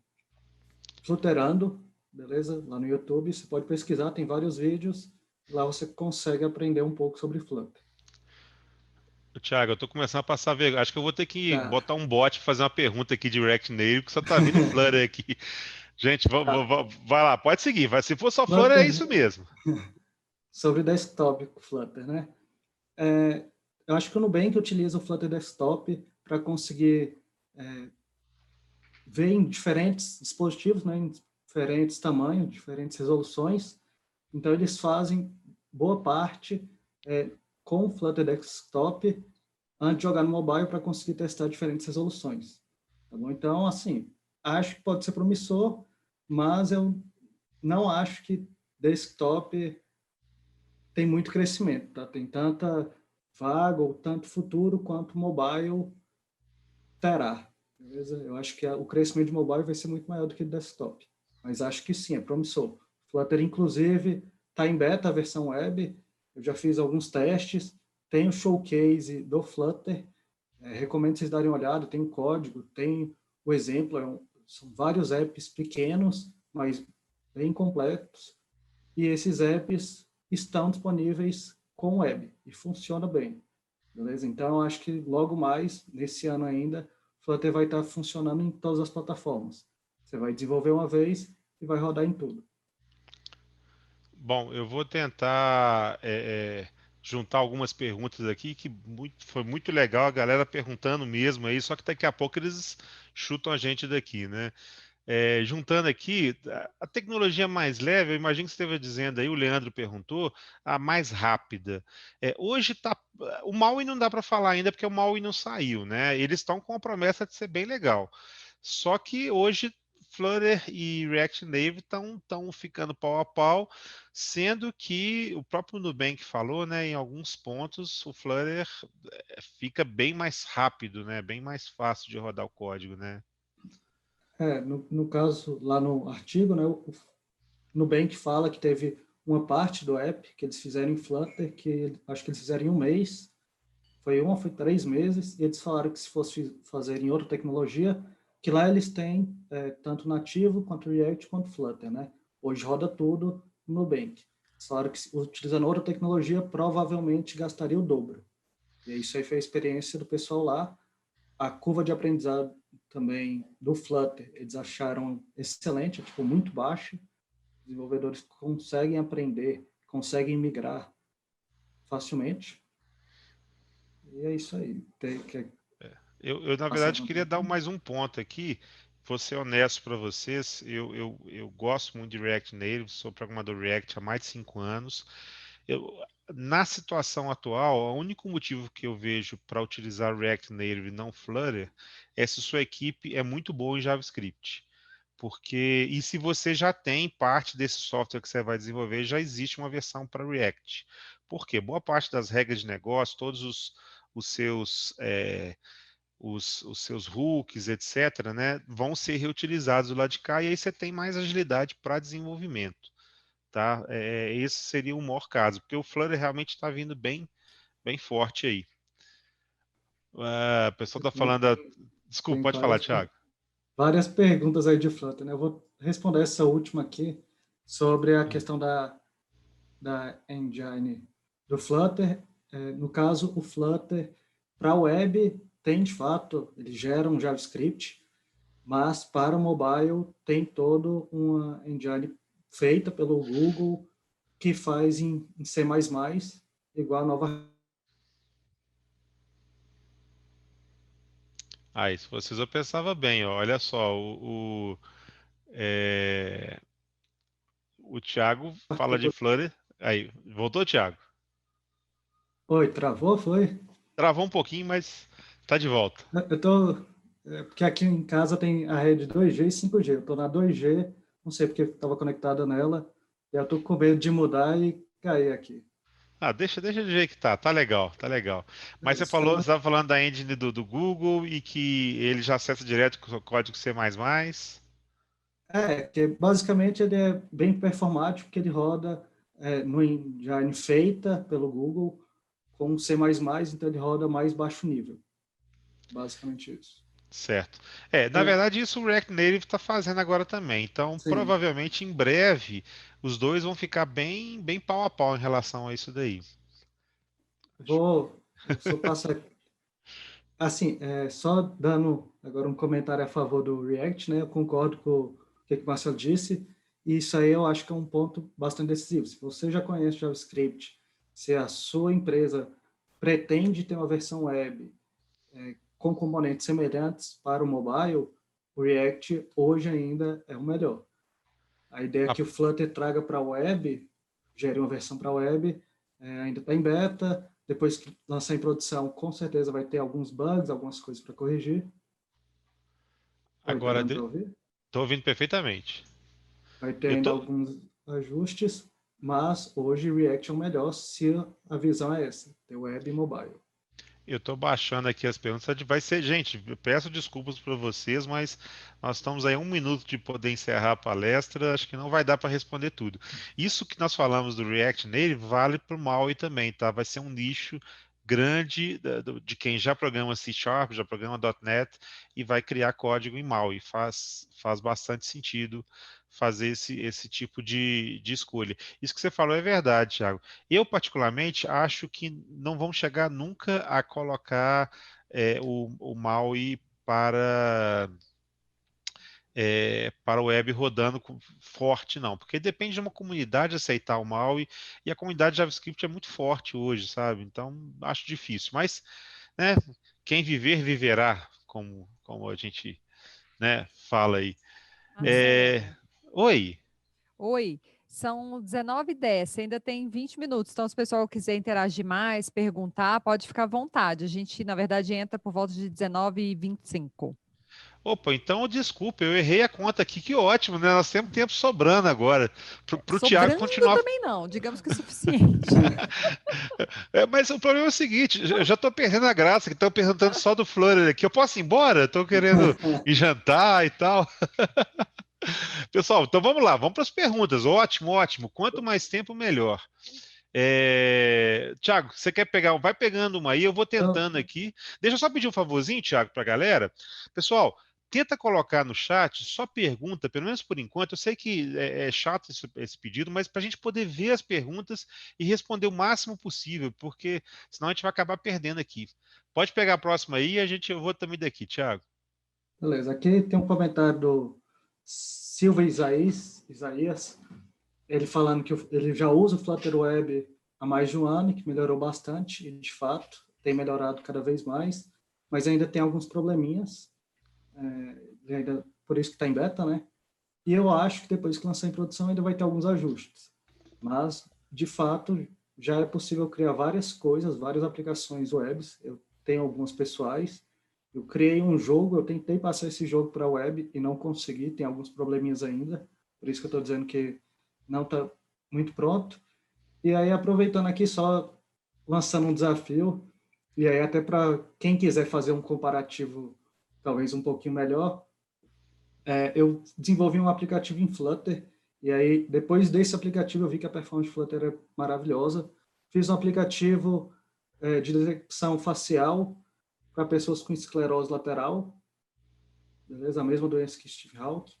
Flutterando, beleza? Lá no YouTube, você pode pesquisar, tem vários vídeos. Lá você consegue aprender um pouco sobre Flutter. Thiago, eu tô começando a passar vergonha. Acho que eu vou ter que Tá, botar um bot e fazer uma pergunta aqui de React Native, que só tá vindo Flutter aqui. Gente, tá. vai lá, pode seguir. Se for só Flutter, é isso Flutter, mesmo. sobre desktop com Flutter, né? Eu acho que o Nubank utiliza o Flutter Desktop para conseguir ver em diferentes dispositivos, né, em diferentes tamanhos, diferentes resoluções. Então, eles fazem boa parte com o Flutter Desktop antes de jogar no mobile para conseguir testar diferentes resoluções. Tá bom? Então, assim, acho que pode ser promissor, mas eu não acho que desktop tem muito crescimento, tá? Tem tanta vaga ou tanto futuro quanto mobile terá. Beleza? Eu acho que o crescimento de mobile vai ser muito maior do que de desktop. Mas acho que sim, é promissor. Flutter, inclusive, está em beta a versão web. Eu já fiz alguns testes. Tem o showcase do Flutter. Recomendo vocês darem uma olhada. Tem o código, tem o exemplo. São vários apps pequenos, mas bem completos. E esses apps estão disponíveis com web e funciona bem. Beleza? Então, acho que logo mais, nesse ano ainda, o Flutter vai estar funcionando em todas as plataformas. Você vai desenvolver uma vez e vai rodar em tudo. Bom, eu vou tentar juntar algumas perguntas aqui, que foi muito legal a galera perguntando mesmo aí, só que daqui a pouco eles chutam a gente daqui, né? Juntando aqui, a tecnologia mais leve, eu imagino que você esteve dizendo aí, o Leandro perguntou, a mais rápida. Hoje tá, o MAUI não dá para falar ainda, porque o MAUI não saiu, né? Eles estão com a promessa de ser bem legal. Só que hoje Flutter e React Native estão ficando pau a pau, sendo que o próprio Nubank falou, né, em alguns pontos o Flutter fica bem mais rápido, né, bem mais fácil de rodar o código, né? No caso, lá no artigo, né, o Nubank fala que teve uma parte do app que eles fizeram em Flutter, que acho que eles fizeram em um mês, foi 3 meses, e eles falaram que se fosse fazer em outra tecnologia, que lá eles têm tanto nativo, quanto React, quanto Flutter, né? Hoje roda tudo no Nubank. Eles falaram que utilizando outra tecnologia, provavelmente gastaria o dobro. E isso aí foi a experiência do pessoal lá. A curva de aprendizado também do Flutter, eles acharam excelente, tipo, muito baixa. Os desenvolvedores conseguem aprender, conseguem migrar facilmente. E é isso aí. Quer Na passar verdade, alguma queria dar pergunta? mais um ponto aqui. Vou ser honesto para vocês, eu gosto muito de React Native, sou programador React há mais de 5 anos. Na situação atual, o único motivo que eu vejo para utilizar React Native e não Flutter é se sua equipe é muito boa em JavaScript. E se você já tem parte desse software que você vai desenvolver, já existe uma versão para React. Por quê? Boa parte das regras de negócio, todos os seus os seus hooks, etc., né, vão ser reutilizados do lado de cá e aí você tem mais agilidade para desenvolvimento, tá? Esse seria o maior caso, porque o Flutter realmente está vindo bem forte aí. O pessoal está falando, desculpa, Tem pode falar, Thiago. várias perguntas aí de Flutter, né? Eu vou responder essa última aqui sobre a Hum. questão da engine do Flutter. No caso, o Flutter para web tem, de fato, ele gera um JavaScript, mas para o mobile tem toda uma engine feita pelo Google que faz em C++, igual a nova. Isso vocês eu pensava bem, ó, olha só, é, o Thiago fala de Flutter, aí, voltou, Thiago? Oi, travou, foi? Travou um pouquinho, mas tá de volta. Eu tô. Porque aqui em casa tem a rede 2G e 5G. Eu tô na 2G, não sei porque estava conectada nela. E eu tô com medo de mudar e cair aqui. Deixa do jeito que tá legal, tá legal. Mas você Então, estava falando da engine do Google e que ele já acessa direto com o código C++. que basicamente ele é bem performático, porque ele roda no engine feita pelo Google com C++, então ele roda mais baixo nível. Basicamente isso. Certo. Na Então, verdade, isso o React Native está fazendo agora também. Então, sim, provavelmente em breve, os dois vão ficar bem pau a pau em relação a isso daí. vou Eu só passo assim, só dando agora um comentário a favor do React, né? Eu concordo com o que o Marcelo disse, e isso aí eu acho que é um ponto bastante decisivo. Se você já conhece JavaScript, se a sua empresa pretende ter uma versão web com componentes semelhantes para o mobile, o React hoje ainda é o melhor. A ideia Ah, que o Flutter traga para a web, gere uma versão para a web, ainda está em beta. Depois que lançar em produção, com certeza vai ter alguns bugs, algumas coisas para corrigir. Oi, tá agora, dando para ouvir? estou ouvindo perfeitamente. Vai ter Eu ainda tô, alguns ajustes, mas hoje React é o melhor se a visão é essa, ter web e mobile. Eu tô baixando aqui as perguntas. Vai ser, gente, eu peço desculpas para vocês, mas nós estamos aí a 1 minuto de poder encerrar a palestra. Acho que não vai dar para responder tudo. Isso que nós falamos do React Native vale para o MAUI também, tá? Vai ser um nicho grande de quem já programa C Sharp, já programa .NET e vai criar código em MAUI. Faz bastante sentido fazer esse tipo de escolha. Isso que você falou é verdade, Thiago. Eu, particularmente, acho que não vamos chegar nunca a colocar o MAUI para o web rodando forte, não, porque depende de uma comunidade aceitar o MAUI e a comunidade JavaScript é muito forte hoje, sabe? Então, acho difícil. Mas, né, quem viver, viverá, como a gente, né, fala aí. É, Marcelo. Oi. Oi, são 19h10, você ainda tem 20 minutos. Então, se o pessoal quiser interagir mais, perguntar, pode ficar à vontade. A gente, na verdade, entra por volta de 19h25. Opa, então desculpa, eu errei a conta aqui, que ótimo, né? Nós temos tempo sobrando agora para o Thiago Sobrando continuar. também não, digamos que é suficiente. Mas o problema é o seguinte, eu já estou perdendo a graça, que estão perguntando só do Flutter aqui. Eu posso ir embora? Estou querendo ir jantar e tal. Pessoal, então vamos lá, vamos para as perguntas. Ótimo, ótimo. Quanto mais tempo, melhor. Thiago, você quer pegar? Vai pegando uma aí, eu vou Então, tentando aqui. Deixa eu só pedir um favorzinho, Thiago, para a galera. Pessoal, tenta colocar no chat só pergunta, pelo menos por enquanto. Eu sei que é chato esse pedido, mas para a gente poder ver as perguntas e responder o máximo possível, porque senão a gente vai acabar perdendo aqui. Pode pegar a próxima aí e eu vou também daqui, Thiago. beleza. Aqui tem um comentário do Silva Isaías, ele falando que ele já usa o Flutter Web há mais de um ano, que melhorou bastante, e de fato tem melhorado cada vez mais, mas ainda tem alguns probleminhas, ainda, por isso que está em beta, né? E eu acho que depois que lançar em produção ainda vai ter alguns ajustes. Mas, de fato, já é possível criar várias coisas, várias aplicações webs. Eu tenho algumas pessoais. Eu criei um jogo, eu tentei passar esse jogo para a web e não consegui, tem alguns probleminhas ainda. Por isso que eu estou dizendo que não está muito pronto. E aí, aproveitando aqui, só lançando um desafio, e aí até para quem quiser fazer um comparativo talvez um pouquinho melhor, eu desenvolvi um aplicativo em Flutter, e aí, depois desse aplicativo, eu vi que a performance de Flutter é maravilhosa. Fiz um aplicativo de detecção facial para pessoas com esclerose lateral, beleza? A mesma doença que Steve Hawking.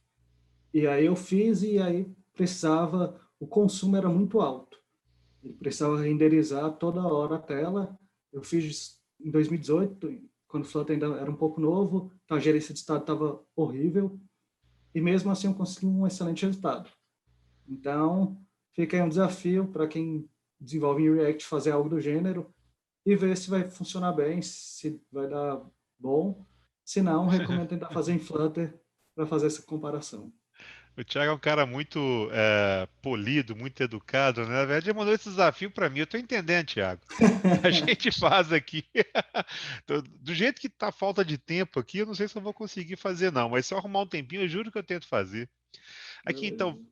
E aí eu fiz, e aí precisava, o consumo era muito alto. Ele precisava renderizar toda hora a tela. Eu fiz em 2018, quando o Flutter ainda era um pouco novo, então a gerência de estado estava horrível, e mesmo assim eu consegui um excelente resultado. Então, fica aí um desafio para quem desenvolve em React fazer algo do gênero e ver se vai funcionar bem, se vai dar bom. Se não, recomendo tentar fazer em Flutter para fazer essa comparação. O Thiago é um cara muito polido, muito educado, né? Na verdade, ele mandou esse desafio para mim. Eu estou entendendo, Thiago. A gente faz aqui. Do jeito que tá a falta de tempo aqui, eu não sei se eu vou conseguir fazer, não. Mas se eu arrumar um tempinho, eu juro que eu tento fazer. Aqui, Beleza. então,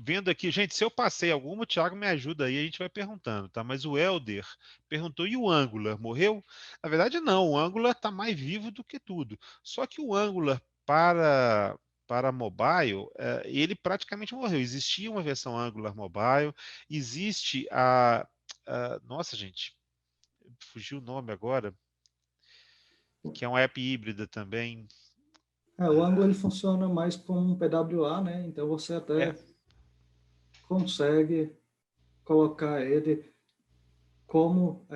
vendo aqui, gente, se eu passei alguma, o Thiago me ajuda aí, a gente vai perguntando, tá? Mas o Helder perguntou, e o Angular, morreu? Na verdade, não, o Angular está mais vivo do que tudo. Só que o Angular para mobile, ele praticamente morreu. Existia uma versão Angular mobile, existe nossa, gente, fugiu o nome agora, que é uma app híbrida também. O Angular ele funciona mais como um PWA, né? Então você É, até consegue colocar ele como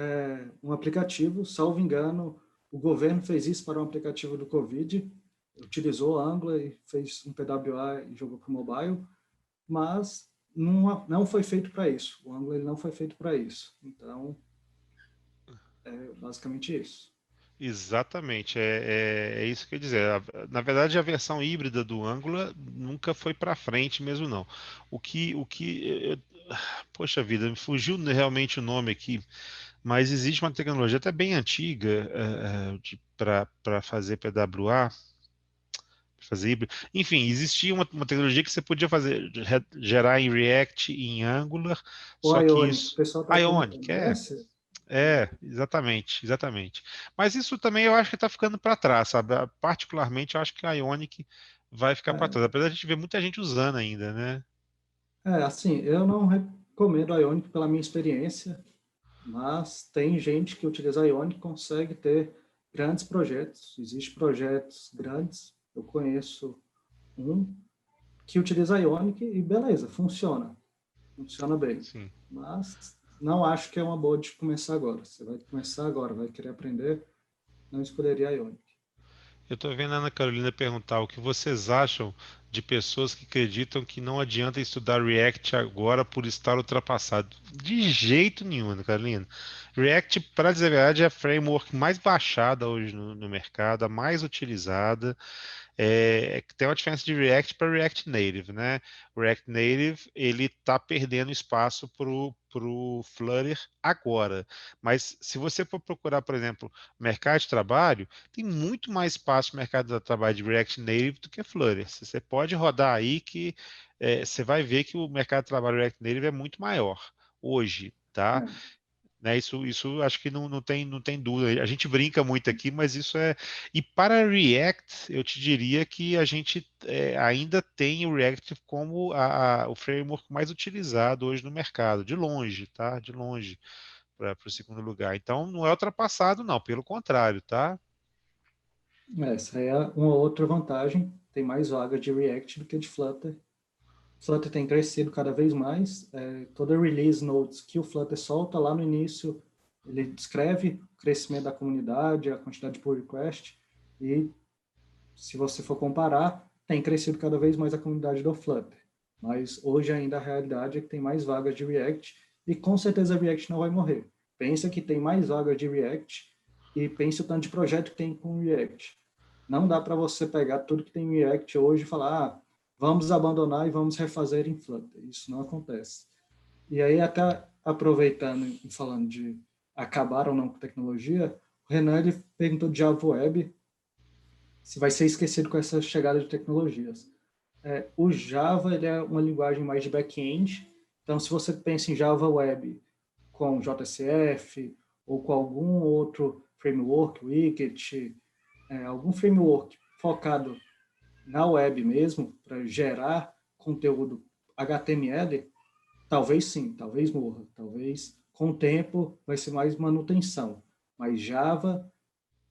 um aplicativo. Salvo engano, o governo fez isso para um aplicativo do Covid, utilizou Angular e fez um PWA e jogou para o mobile, mas não foi feito para isso. O Angular ele não foi feito para isso. Então, é basicamente isso. Exatamente, é isso que eu ia dizer. Na verdade, a versão híbrida do Angular nunca foi para frente mesmo, não. Poxa vida, me fugiu realmente o nome aqui, mas existe uma tecnologia até bem antiga para fazer PWA, fazer híbrido. Enfim, existia uma tecnologia que você podia gerar em React e em Angular, O só que Ionic, o isso. pessoal está Ionic, comentando. exatamente, exatamente. Mas isso também eu acho que está ficando para trás, sabe? Particularmente, eu acho que a Ionic vai ficar para É, trás, apesar de a gente ver muita gente usando ainda, né? assim, eu não recomendo a Ionic pela minha experiência, mas tem gente que utiliza a Ionic e consegue ter grandes projetos. Existem projetos grandes, eu conheço um que utiliza a Ionic e beleza, funciona bem. Sim. Mas não acho que é uma boa de começar agora. Você vai começar agora, vai querer aprender, não escolheria a Ionic. Eu estou vendo a Ana Carolina perguntar o que vocês acham de pessoas que acreditam que não adianta estudar React agora por estar ultrapassado. De jeito nenhum, Ana Carolina. React, para dizer a verdade, é a framework mais baixada hoje no mercado, a mais utilizada. Tem uma diferença de React para React Native, né? O React Native ele está perdendo espaço para o Flutter agora. Mas se você for procurar, por exemplo, mercado de trabalho, tem muito mais espaço no mercado de trabalho de React Native do que Flutter. Você pode rodar aí que você vai ver que o mercado de trabalho React Native é muito maior hoje, tá? É, Né, isso acho que não tem dúvida. A gente brinca muito aqui, mas isso é. E para React, eu te diria que a gente ainda tem o React como o framework mais utilizado hoje no mercado, de longe, tá? De longe para o segundo lugar. Então não é ultrapassado, não, pelo contrário, tá? essa é uma outra vantagem. Tem mais vaga de React do que de Flutter. Flutter tem crescido cada vez mais. Toda release notes que o Flutter solta lá no início, ele descreve o crescimento da comunidade, a quantidade de pull request, e se você for comparar, tem crescido cada vez mais a comunidade do Flutter. Mas hoje ainda a realidade é que tem mais vagas de React e com certeza React não vai morrer. Pensa que tem mais vagas de React e pensa o tanto de projeto que tem com React. Não dá para você pegar tudo que tem em React hoje e falar, vamos abandonar e vamos refazer em Flutter. Isso não acontece. E aí, até aproveitando e falando de acabar ou não com tecnologia, o Renan ele perguntou de Java Web se vai ser esquecido com essa chegada de tecnologias. O Java ele é uma linguagem mais de back-end, então se você pensa em Java Web com JSF ou com algum outro framework, Wicket, algum framework focado na web mesmo, para gerar conteúdo HTML, talvez sim, talvez morra, talvez com o tempo vai ser mais manutenção. Mas Java,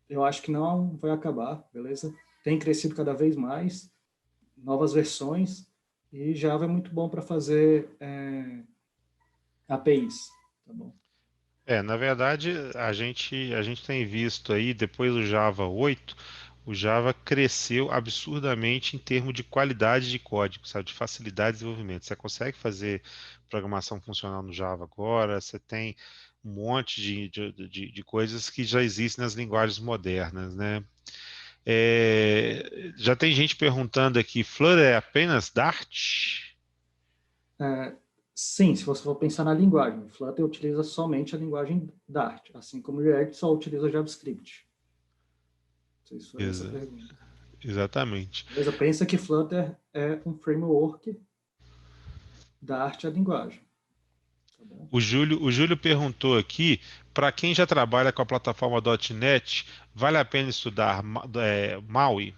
eu acho que não vai acabar, beleza? Tem crescido cada vez mais, novas versões, e Java é muito bom para fazer APIs, tá bom? Na verdade, a gente tem visto aí, depois do Java 8, o Java cresceu absurdamente em termos de qualidade de código, sabe, de facilidade de desenvolvimento. Você consegue fazer programação funcional no Java agora, você tem um monte de coisas que já existem nas linguagens modernas, né? Já tem gente perguntando aqui, Flutter é apenas Dart? Sim, se você for pensar na linguagem, o Flutter utiliza somente a linguagem Dart, assim como o React só utiliza JavaScript. Não sei se foi essa a Exa- pergunta. Exatamente. Beleza? Pensa que Flutter é um framework Dart é a linguagem. Tá bom? O Júlio perguntou aqui, para quem já trabalha com a plataforma .NET, vale a pena estudar MAUI?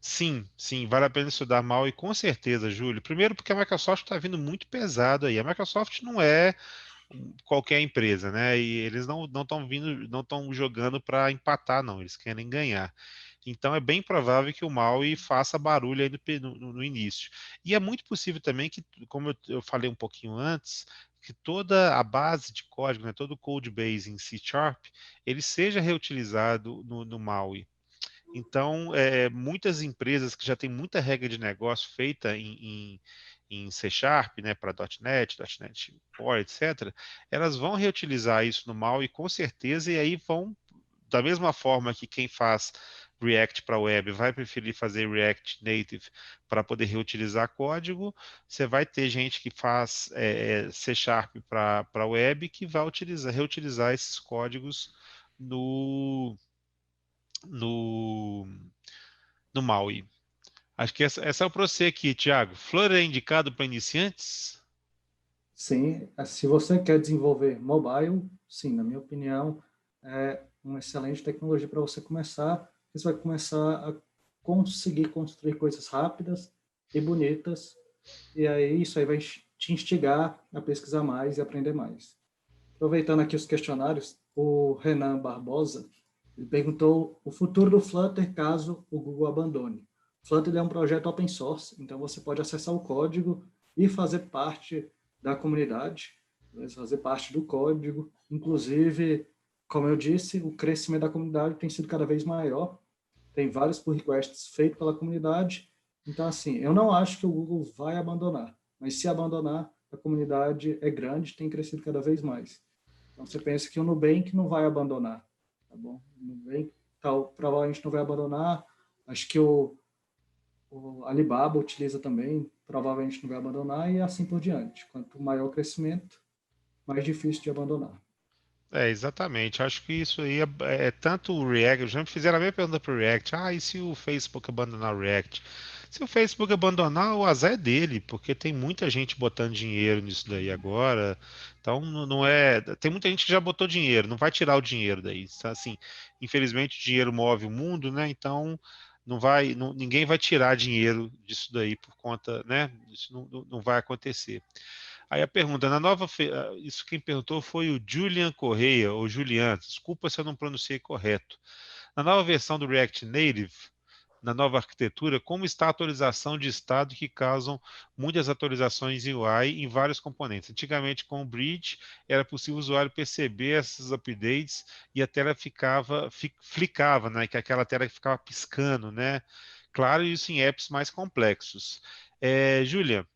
Sim, sim, vale a pena estudar MAUI com certeza, Júlio. Primeiro porque a Microsoft está vindo muito pesado aí. A Microsoft não é qualquer empresa, né? E eles não estão vindo, não estão jogando para empatar, não. Eles querem ganhar. Então é bem provável que o MAUI faça barulho aí no início. E é muito possível também que, como eu falei um pouquinho antes, que toda a base de código, né, todo o code base em C#, ele seja reutilizado no MAUI. Então, muitas empresas que já têm muita regra de negócio feita em C#, né, para .NET Core, etc., elas vão reutilizar isso no MAUI com certeza, e aí vão, da mesma forma que quem faz React para web vai preferir fazer React Native para poder reutilizar código, você vai ter gente que faz C# para web que vai reutilizar esses códigos no, no MAUI. Acho que essa é o para você aqui, Thiago. Flutter é indicado para iniciantes? Sim, se você quer desenvolver mobile, sim, na minha opinião, é uma excelente tecnologia para você começar. Você vai começar a conseguir construir coisas rápidas e bonitas, e aí isso aí vai te instigar a pesquisar mais e aprender mais. Aproveitando aqui os questionários, o Renan Barbosa, ele perguntou o futuro do Flutter caso o Google abandone. O Flutter é um projeto open source, então você pode acessar o código e fazer parte da comunidade, fazer parte do código. Inclusive, como eu disse, o crescimento da comunidade tem sido cada vez maior. Tem vários pull requests feitos pela comunidade. Então, assim, eu não acho que o Google vai abandonar, mas se abandonar, a comunidade é grande, tem crescido cada vez mais. Então, você pensa que o Nubank não vai abandonar, tá bom? O Nubank provavelmente não vai abandonar. Acho que o Alibaba utiliza também, provavelmente não vai abandonar, e assim por diante. Quanto maior o crescimento, mais difícil de abandonar. Exatamente. Acho que isso aí é tanto o React. Já me fizeram a mesma pergunta para o React. E se o Facebook abandonar o React? Se o Facebook abandonar, o azar é dele, porque tem muita gente botando dinheiro nisso daí agora. Então, não é. Tem muita gente que já botou dinheiro, não vai tirar o dinheiro daí. Assim, infelizmente, o dinheiro move o mundo, né? Então, ninguém vai tirar dinheiro disso daí por conta, né? Isso não vai acontecer. Aí a pergunta, isso quem perguntou foi o Julian Correia, ou Julian, desculpa se eu não pronunciei correto. Na nova versão do React Native, na nova arquitetura, como está a atualização de estado que causam muitas atualizações em UI em vários componentes? Antigamente, com o Bridge, era possível o usuário perceber esses updates e a tela flicava, né? Que é aquela tela que ficava piscando, né? Claro, isso em apps mais complexos. Julian,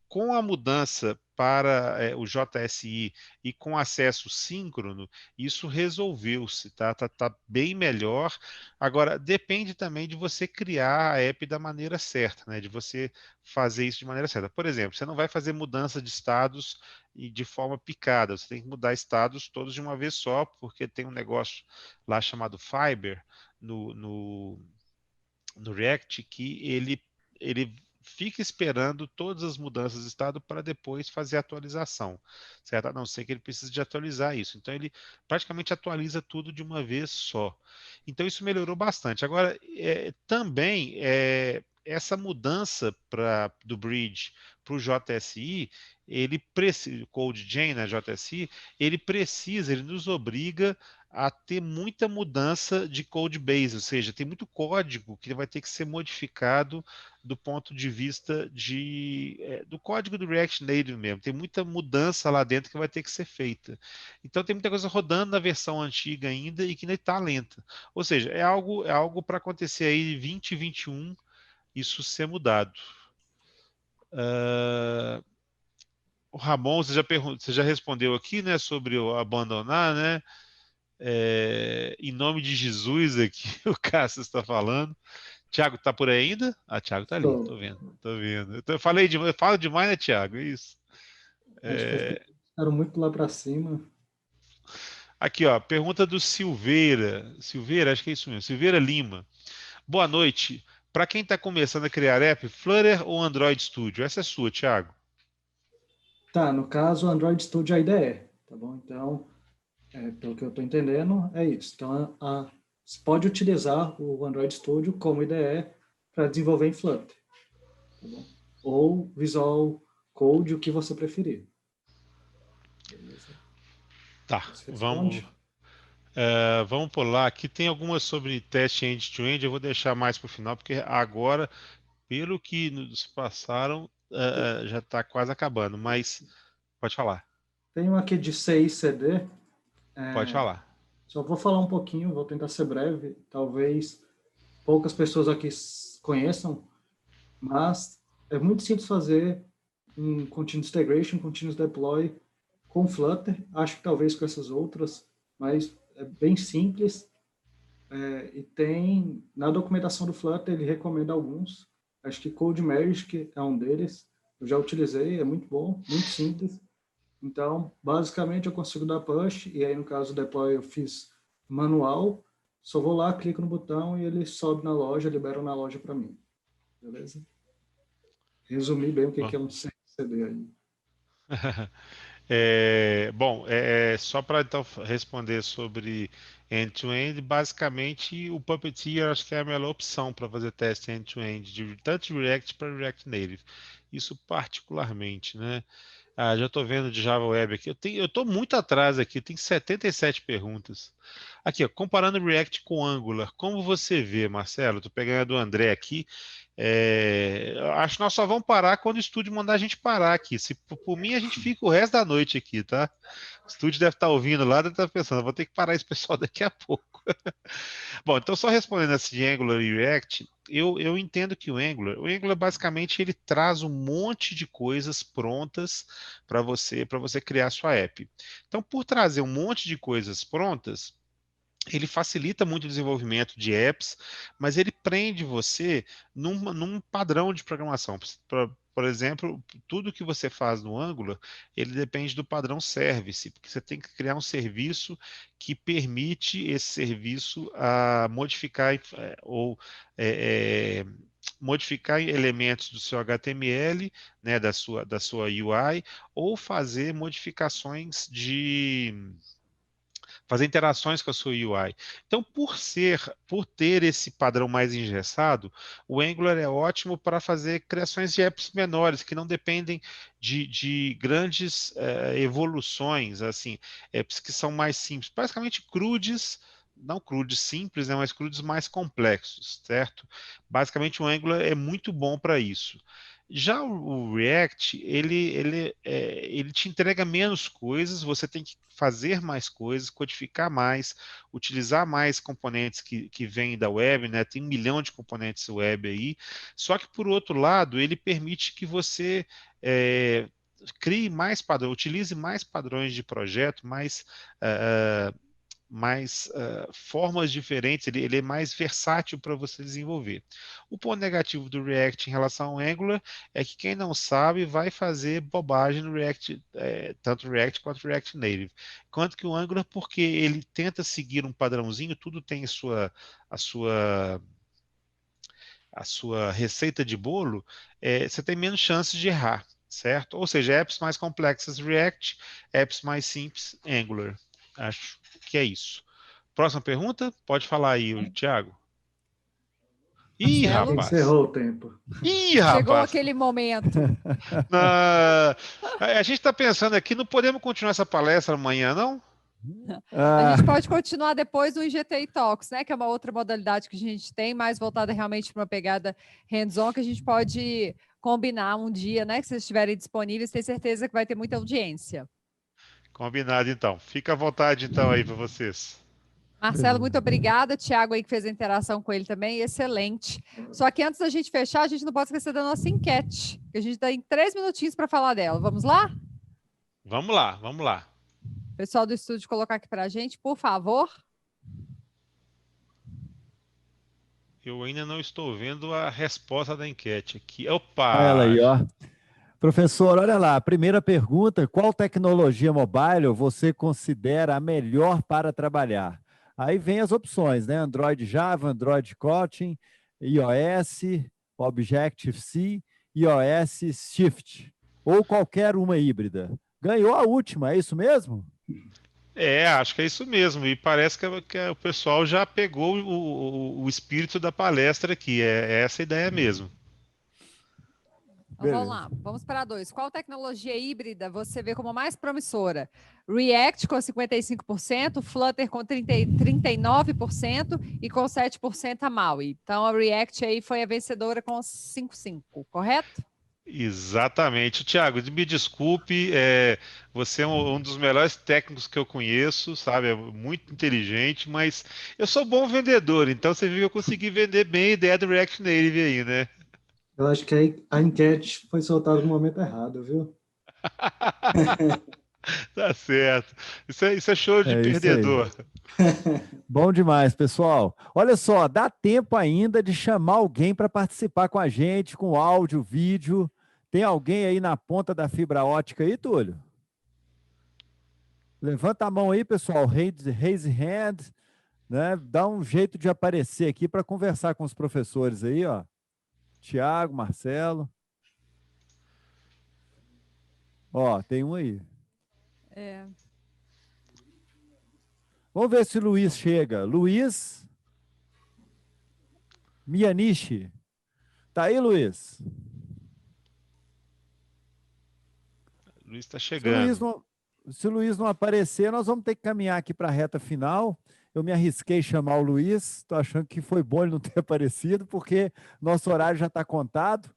com a mudança para o JSI e com acesso síncrono, isso resolveu-se, tá? Tá bem melhor. Agora, depende também de você criar a app da maneira certa, né? De você fazer isso de maneira certa. Por exemplo, você não vai fazer mudança de estados e de forma picada, você tem que mudar estados todos de uma vez só, porque tem um negócio lá chamado Fiber no React que ele fica esperando todas as mudanças de estado para depois fazer a atualização, certo? A não ser que ele precise de atualizar isso. Então, ele praticamente atualiza tudo de uma vez só. Então, isso melhorou bastante. Agora, também, essa mudança do Bridge para o JSI, ele precisa, CodeGen, né, JSI, ele nos obriga a ter muita mudança de code base, ou seja, tem muito código que vai ter que ser modificado do ponto de vista do código do React Native mesmo. Tem muita mudança lá dentro que vai ter que ser feita. Então tem muita coisa rodando na versão antiga ainda e que ainda está lenta. Ou seja, é algo para acontecer aí em 2021, isso ser mudado. O Ramon, você já respondeu aqui, né, sobre o abandonar, né? Em nome de Jesus aqui, o Cássio está falando. Tiago, tá por aí ainda? Tiago tá ali, tô Estou. vendo, tô vendo. Eu falo demais, né, Tiago? É isso. Acho que as pessoas ficaram muito lá para cima. Aqui, ó, pergunta do Silveira. Silveira, acho que é isso mesmo. Silveira Lima. Boa noite. Para quem está começando a criar app, Flutter ou Android Studio? Essa é sua, Tiago. Tá, no caso, o Android Studio é a IDE, tá bom? Então, pelo que eu estou entendendo, é isso. Então, você pode utilizar o Android Studio como IDE para desenvolver em Flutter, tá bom? Ou Visual Code, o que você preferir. Beleza? Tá, Isso responde? vamos pular. Aqui tem algumas sobre teste end-to-end, eu vou deixar mais para o final, porque agora, pelo que nos passaram, já está quase acabando, mas pode falar. Tem um aqui de CI CD. Pode falar. Só vou falar um pouquinho, vou tentar ser breve. Talvez poucas pessoas aqui conheçam, mas é muito simples fazer um Continuous Integration, Continuous Deploy com Flutter. Acho que talvez com essas outras, mas é bem simples. E tem, na documentação do Flutter, ele recomenda alguns. Acho que Code Magic é um deles. Eu já utilizei, é muito bom, muito simples. Então, basicamente, eu consigo dar push, e aí, no caso do deploy, eu fiz manual. Só vou lá, clico no botão e ele sobe na loja, libera na loja para mim. Beleza? Resumi bem o que é um CD aí. Bom, só para então responder sobre end-to-end, basicamente o Puppeteer acho que é a melhor opção para fazer teste end-to-end, de tanto React para React Native. Isso particularmente, né? Já estou vendo de Java Web aqui. Eu estou muito atrás aqui, tem 77 perguntas. Aqui, ó, comparando React com Angular, como você vê, Marcelo? Estou pegando a do André aqui. Acho que nós só vamos parar quando o estúdio mandar a gente parar aqui. Se por mim, a gente fica o resto da noite aqui, tá? O estúdio deve estar ouvindo lá, deve estar pensando, vou ter que parar esse pessoal daqui a pouco. Bom, então só respondendo assim de Angular e React, eu entendo que o Angular basicamente ele traz um monte de coisas prontas para você criar sua app. Então, por trazer um monte de coisas prontas, ele facilita muito o desenvolvimento de apps, mas ele prende você num padrão de programação. Por exemplo, tudo que você faz no Angular, ele depende do padrão service, porque você tem que criar um serviço que permite esse serviço modificar modificar elementos do seu HTML, né, da sua UI, ou fazer modificações fazer interações com a sua UI. Então, por ter esse padrão mais engessado, o Angular é ótimo para fazer criações de apps menores, que não dependem de grandes evoluções, assim, apps que são mais simples, basicamente CRUDs, não CRUDs simples, né, mas CRUDs mais complexos, certo? Basicamente, o Angular é muito bom para isso. Já o React, ele te entrega menos coisas, você tem que fazer mais coisas, codificar mais, utilizar mais componentes que vêm da web, né? Tem 1 milhão de componentes web aí. Só que, por outro lado, ele permite que você crie mais padrões, utilize mais padrões de projeto, mais formas diferentes, ele é mais versátil para você desenvolver. O ponto negativo do React em relação ao Angular é que quem não sabe vai fazer bobagem no React, tanto React quanto React Native. Enquanto que o Angular, porque ele tenta seguir um padrãozinho, tudo tem a sua receita de bolo, você tem menos chances de errar, certo? Ou seja, apps mais complexas React, apps mais simples Angular. Acho que é isso. Próxima pergunta? Pode falar aí, Thiago. Ih, Marcelo? rapaz. Encerrou o tempo. Ih, Chegou rapaz. aquele momento. A gente está pensando aqui, não podemos continuar essa palestra amanhã, não? A gente pode continuar depois do IGTI Talks, né? Que é uma outra modalidade que a gente tem, mais voltada realmente para uma pegada hands-on, que a gente pode combinar um dia, né? Que vocês estiverem disponíveis, tenho certeza que vai ter muita audiência. Combinado, então. Fica à vontade, então, aí para vocês. Marcelo, muito obrigada. Tiago aí que fez a interação com ele também, excelente. Só que antes da gente fechar, a gente não pode esquecer da nossa enquete, que a gente tem 3 minutinhos para falar dela. Vamos lá? Vamos lá, vamos lá. Pessoal do estúdio, colocar aqui para a gente, por favor. Eu ainda não estou vendo a resposta da enquete aqui. Opa! Olha ela aí, ó. Professor, olha lá. Primeira pergunta: qual tecnologia mobile você considera a melhor para trabalhar? Aí vem as opções, né? Android Java, Android Kotlin, iOS, Objective-C, iOS Shift, ou qualquer uma híbrida. Ganhou a última, é isso mesmo? Acho que é isso mesmo. E parece que o pessoal já pegou o espírito da palestra aqui. É essa a ideia mesmo. Então, vamos lá, vamos para 2. Qual tecnologia híbrida você vê como mais promissora? React com 55%, Flutter com 39% e com 7% a MAUI. Então, a React aí foi a vencedora com 5,5%, correto? Exatamente. Tiago, me desculpe, você é um dos melhores técnicos que eu conheço, sabe? É muito inteligente, mas eu sou bom vendedor, então você viu que eu consegui vender bem a ideia do React Native aí, né? Eu acho que aí a enquete foi soltada no momento errado, viu? Tá certo. Isso é show de É isso aí. perdedor. Bom demais, pessoal. Olha só, dá tempo ainda de chamar alguém para participar com a gente, com áudio, vídeo. Tem alguém aí na ponta da fibra ótica aí, Túlio? Levanta a mão aí, pessoal. Raise hand, né? Dá um jeito de aparecer aqui para conversar com os professores aí, ó. Tiago, Marcelo. Ó, tem um aí. É, Vamos ver se o Luiz chega. Luiz Mianishi. Tá aí, Luiz? Luiz está Se o Luiz chegando. não, se o Luiz não aparecer, nós vamos ter que caminhar aqui para a reta final. Eu me arrisquei a chamar o Luiz, estou achando que foi bom ele não ter aparecido, porque nosso horário já está contado.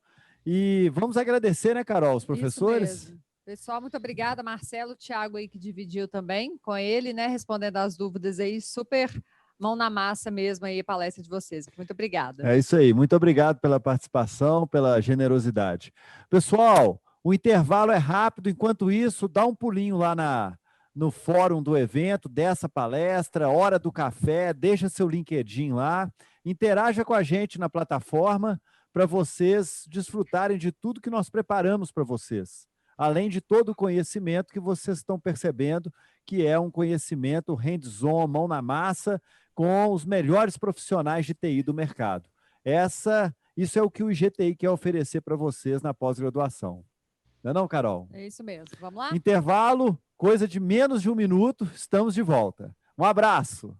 E vamos agradecer, né, Carol, os isso professores? mesmo. Pessoal, muito obrigada. Marcelo, Thiago aí que dividiu também com ele, né? Respondendo as dúvidas aí, super mão na massa mesmo aí a palestra de vocês. Muito obrigada. É isso aí. Muito obrigado pela participação, pela generosidade. Pessoal, o intervalo é rápido. Enquanto isso, dá um pulinho lá no fórum do evento, dessa palestra, hora do café, deixa seu LinkedIn lá, interaja com a gente na plataforma para vocês desfrutarem de tudo que nós preparamos para vocês. Além de todo o conhecimento que vocês estão percebendo, que é um conhecimento hands-on, mão na massa, com os melhores profissionais de TI do mercado. Isso é o que o IGTI quer oferecer para vocês na pós-graduação. Não é não, Carol? É isso mesmo. Vamos lá? Intervalo, coisa de menos de 1 minuto, estamos de volta. Um abraço.